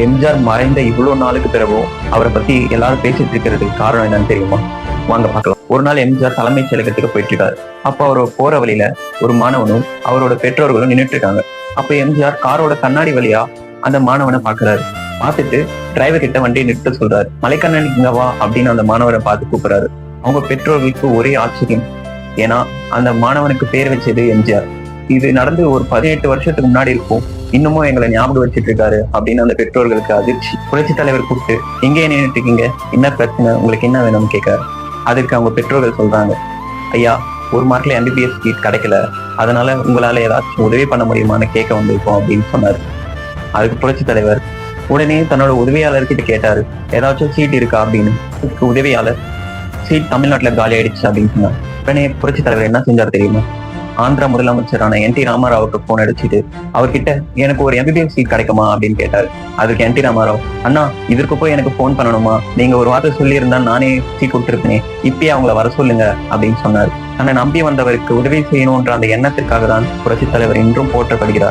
எம்ஜிஆர் மறைந்த இவ்வளவு நாளுக்கு பிறகும் அவரை பத்தி எல்லாரும் பேசிட்டு இருக்கிறதுக்கு காரணம் என்னன்னு தெரியுமா? வாங்க பார்க்கலாம். ஒரு நாள் எம்ஜிஆர் தலைமைச் செயலகத்துக்கு போயிட்டு இருக்காரு. அப்போ அவர் போற வழியில ஒரு மாணவனும் அவரோட பெற்றோர்களும் நின்றுட்டு இருக்காங்க. அப்ப எம்ஜிஆர் காரோட கண்ணாடி வழியா அந்த மாணவனை பாக்குறாரு. பார்த்துட்டு டிரைவர் கிட்ட வண்டியை நிறுத்த சொல்றாரு. மலைக்கண்ணன் இங்க வா அப்படின்னு அந்த மாணவரை பார்த்து கூப்பிடுறாரு. அவங்க பெற்றோர்களுக்கு ஒரே ஆச்சரியம். ஏன்னா அந்த மாணவனுக்கு பேர் வச்சது எம்ஜிஆர். இது நடந்து ஒரு 18 வருஷத்துக்கு முன்னாடி இருக்கும். இன்னமும் எங்களை ஞாபகம் வச்சுட்டு இருக்காரு அப்படின்னு அந்த பெற்றோர்களுக்கு அதிர்ச்சி. புரட்சி தலைவர் கூப்பிட்டு எங்கே நின்றுட்டு இருக்கீங்க, என்ன பிரச்சனை, உங்களுக்கு என்ன வேணும்னு கேட்காரு. அதுக்கு அவங்க பெற்றோர்கள் சொல்றாங்க, ஐயா ஒரு மார்க்ல MBBS சீட் கிடைக்கல, அதனால உங்களால ஏதாச்சும் உதவி பண்ண முடியுமான்னு கேட்க வந்திருக்கோம் அப்படின்னு சொன்னாரு. அதுக்கு புரட்சி தலைவர் உடனே தன்னோட உதவியாளர்கிட்ட கேட்டாரு, ஏதாச்சும் சீட் இருக்கா அப்படின்னு. உதவியாளர் சீட் தமிழ்நாட்டுல காலி ஆயிடுச்சு அப்படின்னு சொன்னார். உடனே புரட்சி தலைவர் என்ன செஞ்சாரு தெரியுமா? ஆந்திரா முதலமைச்சரான NT ராமாராவுக்கு போன் அடிச்சுட்டு அவர்கிட்ட எனக்கு ஒரு MBBS சீட் கிடைக்குமா அப்படின்னு கேட்டாரு. அதுக்கு NT ராமாராவ், அண்ணா இதற்கு போய் எனக்கு போன் பண்ணணுமா, நீங்க ஒரு வார்த்தை சொல்லி இருந்தா நானே சீட் கொடுத்துருப்பேனே, இப்பயே அவங்கள வர சொல்லுங்க அப்படின்னு சொன்னாரு. தன்னை நம்பி வந்தவருக்கு உதவி செய்யணும்ன்ற அந்த எண்ணத்திற்காக தான் புரட்சி தலைவர் இன்றும் போற்றப்படுகிறார்.